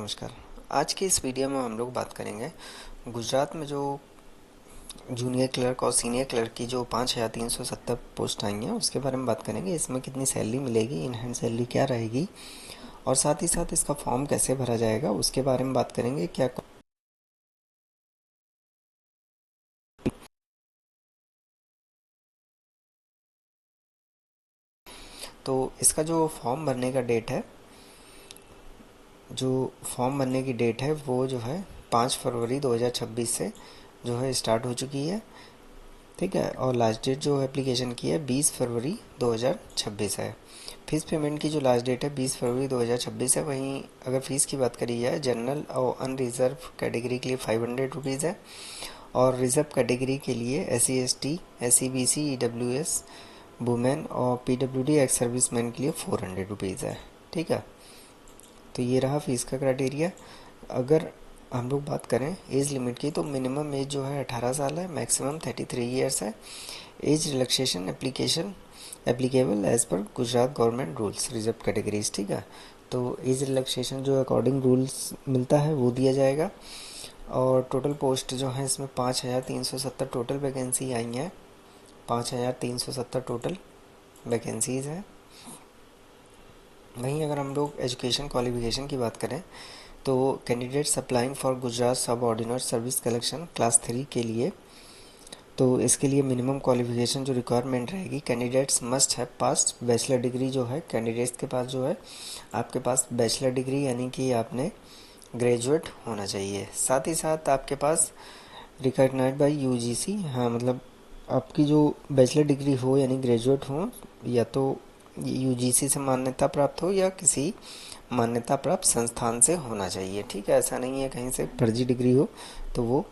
नमस्कार। आज की इस वीडियो में हम लोग बात करेंगे गुजरात में जो जूनियर क्लर्क और सीनियर क्लर्क की जो 5,370 पोस्ट आई हैं उसके बारे में बात करेंगे। इसमें कितनी सैलरी मिलेगी, इन हैंड सैलरी क्या रहेगी और साथ ही साथ इसका फॉर्म कैसे भरा जाएगा उसके बारे में बात करेंगे। क्या तो इसका जो फॉर्म भरने का डेट है, जो फॉर्म भरने की डेट है वो जो है 5 फरवरी 2026 से जो है स्टार्ट हो चुकी है। ठीक है, और लास्ट डेट जो एप्लीकेशन की है 20 फरवरी 2026 है। फ़ीस पेमेंट की जो लास्ट डेट है 20 फरवरी 2026 है। वहीं अगर फ़ीस की बात करी जाए जनरल और अनरिजर्व कैटेगरी के लिए 500 रुपीज़ है और रिजर्व कैटेगरी के लिए SC ST SC BC EWS women और PWD एक्स सर्विसमैन के लिए 400 रुपीज़ है। ठीक है, तो ये रहा फीस का क्राइटेरिया। अगर हम लोग बात करें एज लिमिट की तो मिनिमम एज जो है 18 साल है, मैक्सिमम 33 ईयर्स है। Age relaxation application applicable as per Gujarat government rules reserve categories. ठीक है, तो एज रिलैक्सेशन जो अकॉर्डिंग रूल्स मिलता है वो दिया जाएगा। और टोटल पोस्ट जो है इसमें 5,370 टोटल वैकेंसी आई हैं। 5,370 टोटल वैकेंसीज़ हैं। वहीं अगर हम लोग एजुकेशन क्वालिफिकेशन की बात करें तो कैंडिडेट्स अप्लाइंग फॉर गुजरात सब ऑर्डिनर सर्विस कलेक्शन क्लास 3 के लिए, तो इसके लिए मिनिमम क्वालिफिकेशन जो रिक्वायरमेंट रहेगी, candidates must have pass bachelor degree. जो है कैंडिडेट्स के पास जो है आपके पास बैचलर डिग्री यानी कि आपने ग्रेजुएट होना चाहिए। साथ ही साथ आपके पास रिकॉग्नाइज्ड बाय UGC, हाँ मतलब आपकी जो बैचलर डिग्री हो यानी ग्रेजुएट हो या तो UGC से मान्यता प्राप्त हो या किसी मान्यता प्राप्त संस्थान से होना चाहिए। ठीक है, ऐसा नहीं है कहीं से फर्जी डिग्री हो तो वो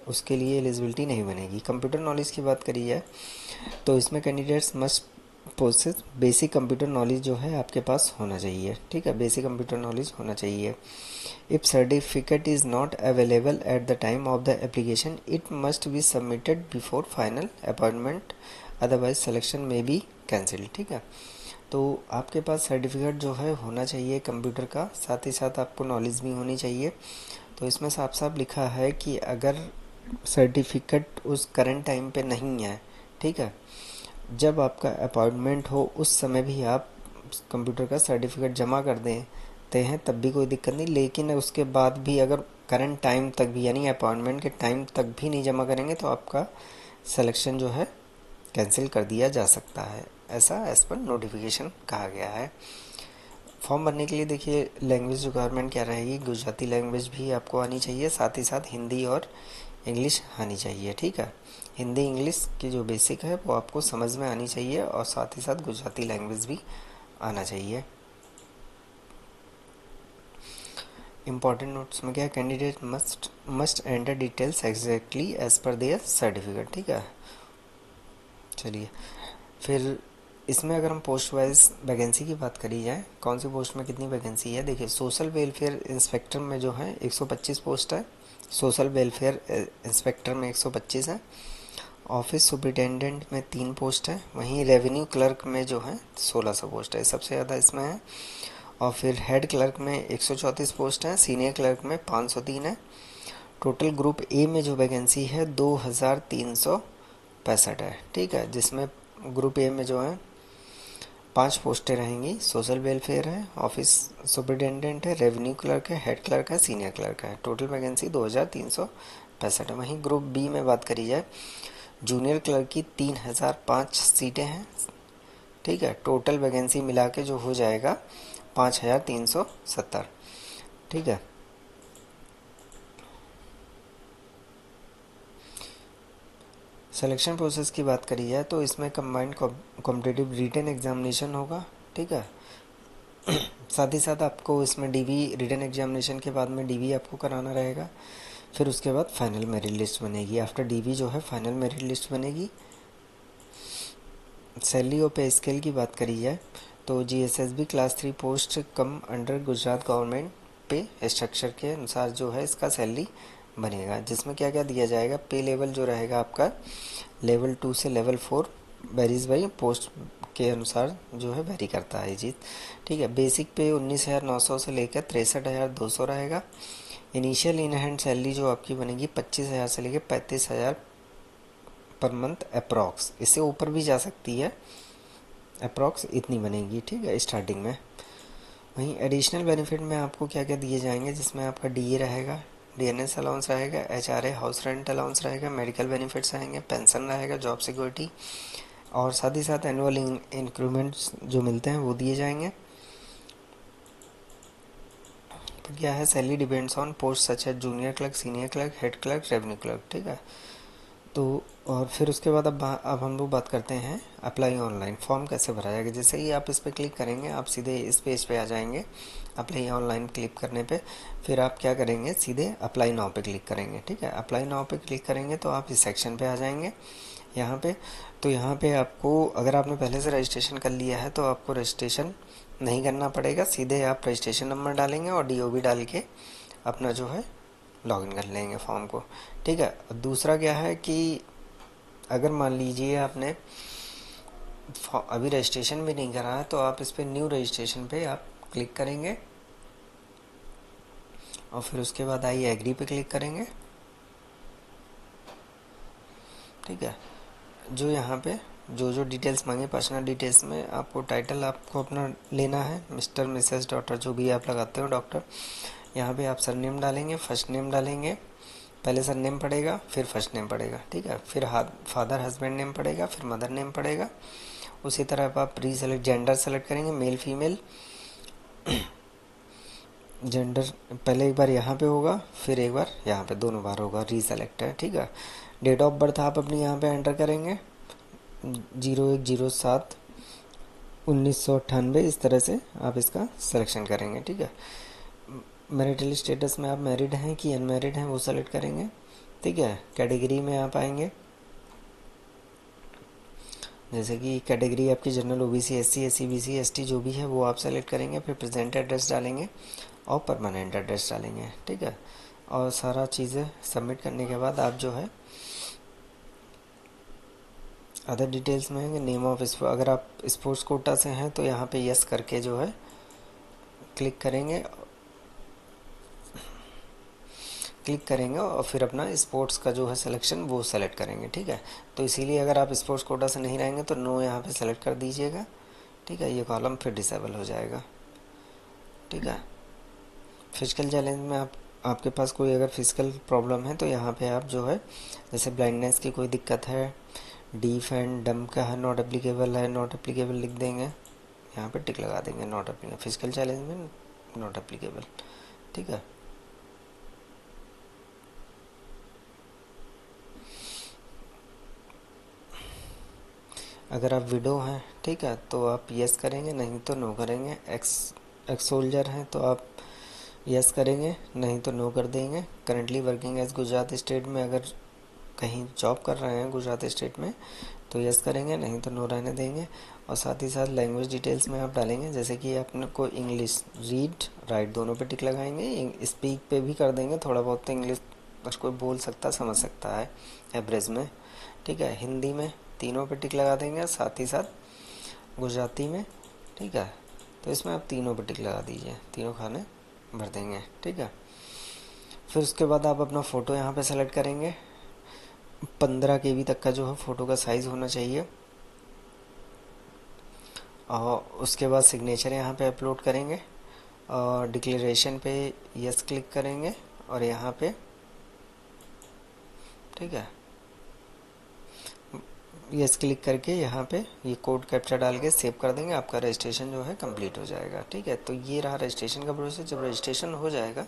उसके लिए एलिजिबिलिटी नहीं बनेगी। कंप्यूटर नॉलेज की बात करी जाए तो इसमें candidates must possess basic computer knowledge जो है आपके पास होना चाहिए। ठीक है, बेसिक कंप्यूटर नॉलेज होना चाहिए। If certificate is not available at the time of the application it must be submitted before final appointment, otherwise selection में बी कैंसिल। ठीक है, तो आपके पास सर्टिफिकेट जो है होना चाहिए कंप्यूटर का, साथ ही साथ आपको नॉलेज भी होनी चाहिए। तो इसमें साफ साफ लिखा है कि अगर सर्टिफिकेट उस करंट टाइम पे नहीं है, ठीक है, जब आपका अपॉइंटमेंट हो उस समय भी आप कंप्यूटर का सर्टिफिकेट जमा कर देते हैं तब भी कोई दिक्कत नहीं। लेकिन उसके बाद भी अगर करंट टाइम तक भी यानी अपॉइंटमेंट के टाइम तक भी नहीं जमा करेंगे तो आपका सिलेक्शन जो है कैंसिल कर दिया जा सकता है, ऐसा एज पर नोटिफिकेशन कहा गया है। फॉर्म भरने के लिए देखिए लैंग्वेज रिक्वायरमेंट क्या रहेगी, गुजराती लैंग्वेज भी आपको आनी चाहिए, साथ ही साथ हिंदी और इंग्लिश आनी चाहिए। ठीक है, हिंदी इंग्लिश की जो बेसिक है वो आपको समझ में आनी चाहिए और साथ ही साथ गुजराती लैंग्वेज भी आना चाहिए। इंपॉर्टेंट नोट्स में क्या है, candidate must enter details exactly as per their certificate. ठीक है, चलिए फिर इसमें अगर हम पोस्ट वाइज वैकेंसी की बात करी जाए, कौन सी पोस्ट में कितनी वैकेंसी है, देखिए सोशल वेलफेयर इंस्पेक्टर में जो है 125 पोस्ट है, सोशल वेलफेयर इंस्पेक्टर में 125 है, ऑफिस सुपरिटेंडेंट में 3 पोस्ट है, वहीं रेवेन्यू क्लर्क में जो है 1600 पोस्ट है, सबसे ज़्यादा इसमें है। और फिर हेड क्लर्क में 134 पोस्ट है, सीनियर क्लर्क में 503 है। टोटल ग्रुप ए में जो वैकेंसी है 2365 है। ठीक है, जिसमें ग्रुप ए में जो है 5 पोस्टें रहेंगी, सोशल वेलफेयर है, ऑफिस सुपरिटेंडेंट है, रेवेन्यू क्लर्क है, हेड क्लर्क है, सीनियर क्लर्क है। टोटल वैकेंसी 2365 है। वहीं ग्रुप बी में बात करी जाए, जूनियर क्लर्क की 3005 सीटें हैं। ठीक है, टोटल वैकेंसी मिला के जो हो जाएगा 5370। ठीक है, सिलेक्शन प्रोसेस की बात करी जाए तो इसमें कंबाइंड कॉम्पिटिटिव रिटन एग्जामिनेशन होगा। ठीक है, साथ ही साथ आपको इसमें DV रिटन एग्जामिनेशन के बाद में DV आपको कराना रहेगा। फिर उसके बाद फाइनल मेरिट लिस्ट बनेगी। आफ्टर DV जो है फाइनल मेरिट लिस्ट बनेगी। सैलरी और पे स्केल की बात करी जाए तो GSSB class 3 post come under Gujarat government पे स्ट्रक्चर के अनुसार जो है इसका सैलरी बनेगा, जिसमें क्या क्या दिया जाएगा। पे लेवल जो रहेगा आपका लेवल 2 से लेवल 4 वेरीज बाई पोस्ट के अनुसार जो है वेरी करता है ये चीज़। ठीक है, बेसिक पे 19,900 से लेकर 63,200 रहेगा। इनिशियल इन हैंड सैलरी जो आपकी बनेगी 25,000 से लेकर 35,000 पर मंथ अप्रॉक्स, इससे ऊपर भी जा सकती है, अप्रॉक्स इतनी बनेगी। ठीक है, स्टार्टिंग में। वहीं एडिशनल बेनिफिट में आपको क्या क्या दिए जाएंगे, जिसमें आपका डीए रहेगा, डीएनएस अलाउंस रहेगा, एचआरए हाउस रेंट अलाउंस रहेगा, मेडिकल बेनिफिट्स रहेंगे, पेंशन रहेगा, जॉब सिक्योरिटी, और साथ ही साथ एनुअल इंक्रीमेंट्स जो मिलते हैं वो दिए जाएंगे। तो क्या है, सैलरी डिपेंड्स ऑन पोस्ट सच है junior clerk, senior clerk, head clerk, revenue clerk. ठीक है, तो और फिर उसके बाद अब हम लोग बात करते हैं अप्लाई ऑनलाइन फॉर्म कैसे भरा जाएगा। जैसे ही आप इस पर क्लिक करेंगे आप सीधे इस पेज पे आ जाएंगे, अप्लाई ऑनलाइन क्लिक करने पे। फिर आप क्या करेंगे, सीधे अप्लाई नाउ पे क्लिक करेंगे। ठीक है, अप्लाई नाउ पे क्लिक करेंगे तो आप इस सेक्शन पे आ जाएंगे यहाँ पे। तो यहाँ पे आपको, अगर आपने पहले से रजिस्ट्रेशन कर लिया है तो आपको रजिस्ट्रेशन नहीं करना पड़ेगा, सीधे आप रजिस्ट्रेशन नंबर डालेंगे और डीओबी डाल के अपना जो है लॉगिन कर लेंगे फॉर्म को। ठीक है, दूसरा क्या है कि अगर मान लीजिए आपने अभी रजिस्ट्रेशन भी नहीं करा है तो आप इस पर न्यू रजिस्ट्रेशन पे आप क्लिक करेंगे और फिर उसके बाद आई एग्री पे क्लिक करेंगे। ठीक है, जो यहाँ पे जो जो डिटेल्स मांगे पर्सनल डिटेल्स में आपको टाइटल आपको अपना लेना है, मिस्टर मिसेस डॉक्टर जो भी आप लगाते हो डॉक्टर। यहाँ पे आप सरनेम डालेंगे, फर्स्ट नेम डालेंगे, पहले सरनेम पड़ेगा फिर फर्स्ट नेम पड़ेगा। ठीक है, फिर फादर हस्बैंड नेम पड़ेगा, फिर मदर नेम पड़ेगा। उसी तरह आप प्री सेलेक्ट जेंडर सेलेक्ट करेंगे, मेल फीमेल। जेंडर पहले एक बार यहाँ पे होगा, फिर एक बार यहाँ पे, दोनों बार होगा, रीसेलेक्ट है। ठीक है, डेट ऑफ बर्थ आप अपनी यहाँ पे एंटर करेंगे, 01/07/1998, इस तरह से आप इसका सिलेक्शन करेंगे। ठीक है, मैरिटल स्टेटस में आप मैरिड हैं कि अनमैरिड हैं वो सेलेक्ट करेंगे। ठीक है, कैटेगरी में आप आएंगे, जैसे कि कैटेगरी आपकी general, OBC, SC, SC, BC, ST जो भी है वो आप सेलेक्ट करेंगे। फिर प्रेजेंट एड्रेस डालेंगे और परमानेंट एड्रेस डालेंगे। ठीक है, और सारा चीज़ें सबमिट करने के बाद आप जो है अदर डिटेल्स में है नेम ऑफ, अगर आप स्पोर्ट्स कोटा से हैं तो यहाँ पे यस करके जो है क्लिक करेंगे, और फिर अपना स्पोर्ट्स का जो है सिलेक्शन वो सेलेक्ट करेंगे। ठीक है, तो इसीलिए अगर आप स्पोर्ट्स कोटा से नहीं रहेंगे तो नो यहाँ पे सेलेक्ट कर दीजिएगा। ठीक है, ये कॉलम फिर डिसेबल हो जाएगा। ठीक है, फिजिकल चैलेंज में आपके पास कोई अगर फिजिकल प्रॉब्लम है तो यहाँ पे आप जो है, जैसे ब्लाइंडनेस की कोई दिक्कत है, डीफ एंड डम का है, नॉट एप्लीकेबल है, नॉट एप्लीकेबल लिख देंगे, यहाँ पे टिक लगा देंगे, नॉट एप्लीकेबल, फिजिकल चैलेंज में नॉट एप्लीकेबल। ठीक है, अगर आप विडो हैं, ठीक है, तो आप यस करेंगे, नहीं तो नो करेंगे। एक्स एक्स सोल्जर हैं तो आप यस करेंगे, नहीं तो नो कर देंगे। Currently working as Gujarat state में अगर कहीं जॉब कर रहे हैं गुजरात स्टेट में तो यस करेंगे, नहीं तो नो रहने देंगे। और साथ ही साथ लैंग्वेज डिटेल्स में आप डालेंगे, जैसे कि आपने को इंग्लिश रीड राइट दोनों पे टिक लगाएंगे, स्पीक पे भी कर देंगे, थोड़ा बहुत तो इंग्लिश बस कोई बोल सकता समझ सकता है एवरेज में। ठीक है, हिंदी में तीनों पे टिक लगा देंगे, साथ ही साथ गुजराती में। ठीक है, तो इसमें आप तीनों पे टिक लगा दीजिए, तीनों खाने भर देंगे। ठीक है, फिर उसके बाद आप अपना फ़ोटो यहाँ पे सेलेक्ट करेंगे, 15 KB तक का जो है फ़ोटो का साइज़ होना चाहिए। और उसके बाद सिग्नेचर यहाँ पे अपलोड करेंगे और डिक्लेरेशन पे यस क्लिक करेंगे और यहाँ पे, ठीक है, यस क्लिक करके यहाँ पे ये कोड कैप्चा डाल के सेव कर देंगे, आपका रजिस्ट्रेशन जो है कंप्लीट हो जाएगा। ठीक है, तो ये रहा रजिस्ट्रेशन का प्रोसेस। जब रजिस्ट्रेशन हो जाएगा,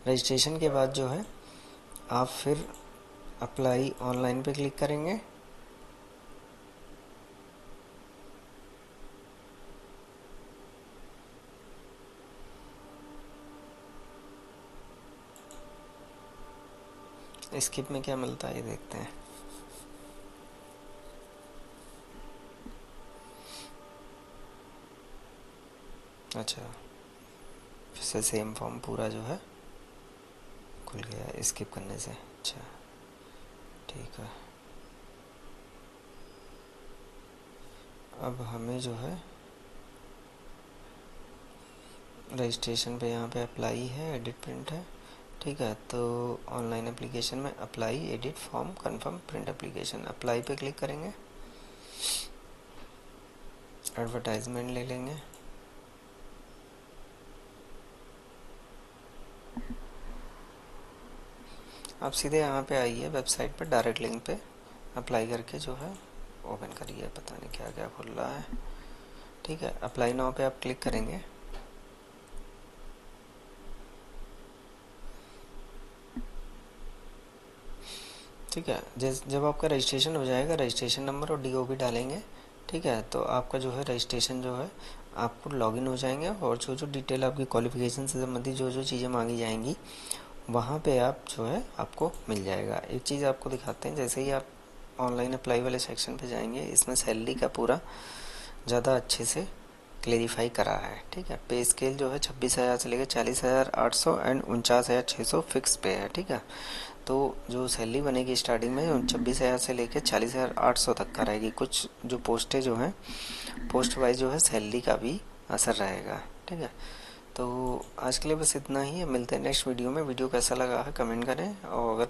रजिस्ट्रेशन के बाद जो है आप फिर अप्लाई ऑनलाइन पे क्लिक करेंगे। स्किप में क्या मिलता है ये देखते हैं। अच्छा, फिर से सेम फॉर्म पूरा जो है खुल गया स्किप करने से। अच्छा, ठीक है, अब हमें जो है रजिस्ट्रेशन पे यहाँ पे अप्लाई है, एडिट प्रिंट है, ठीक है। तो ऑनलाइन एप्लीकेशन में apply edit form confirm print application, apply पे क्लिक करेंगे। एडवर्टाइजमेंट ले लेंगे, आप सीधे यहाँ पे आइए वेबसाइट पे, डायरेक्ट लिंक पे अप्लाई करके जो है ओपन करिए। पता नहीं क्या क्या खुल रहा है, ठीक है। अप्लाई नाउ पे आप क्लिक करेंगे। ठीक है, जब आपका रजिस्ट्रेशन हो जाएगा, रजिस्ट्रेशन नंबर और DOB डालेंगे, ठीक है। तो आपका जो है रजिस्ट्रेशन जो है आपको लॉगिन हो जाएंगे, और जो जो डिटेल आपकी क्वालिफिकेशन से संबंधित जो जो चीज़ें मांगी जाएंगी वहाँ पे आप जो है आपको मिल जाएगा। एक चीज़ आपको दिखाते हैं, जैसे ही आप ऑनलाइन अप्लाई वाले सेक्शन पे जाएंगे, इसमें सैलरी का पूरा ज़्यादा अच्छे से क्लेरिफाई करा है, ठीक है। पे स्केल जो है 26,000 से लेकर 40,800 एंड 49,600 फिक्स पे है, ठीक है। तो जो सैलरी बनेगी स्टार्टिंग में 26,000 से लेकर 40,800 तक का रहेगी। कुछ जो पोस्टें जो हैं पोस्ट वाइज जो है सैलरी का भी असर रहेगा, ठीक है। तो आज के लिए बस इतना ही है, मिलते हैं नेक्स्ट वीडियो में। वीडियो कैसा लगा है कमेंट करें, और अगर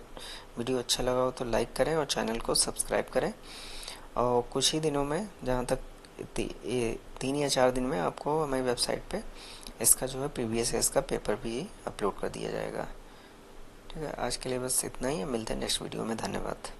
वीडियो अच्छा लगा हो तो लाइक करें और चैनल को सब्सक्राइब करें। और कुछ ही दिनों में, जहाँ तक 3 या 4 दिन में आपको हमारी वेबसाइट पे इसका जो है PVSS का पेपर भी अपलोड कर दिया जाएगा, ठीक है। आज के लिए बस इतना ही है, मिलते हैं नेक्स्ट वीडियो में, धन्यवाद।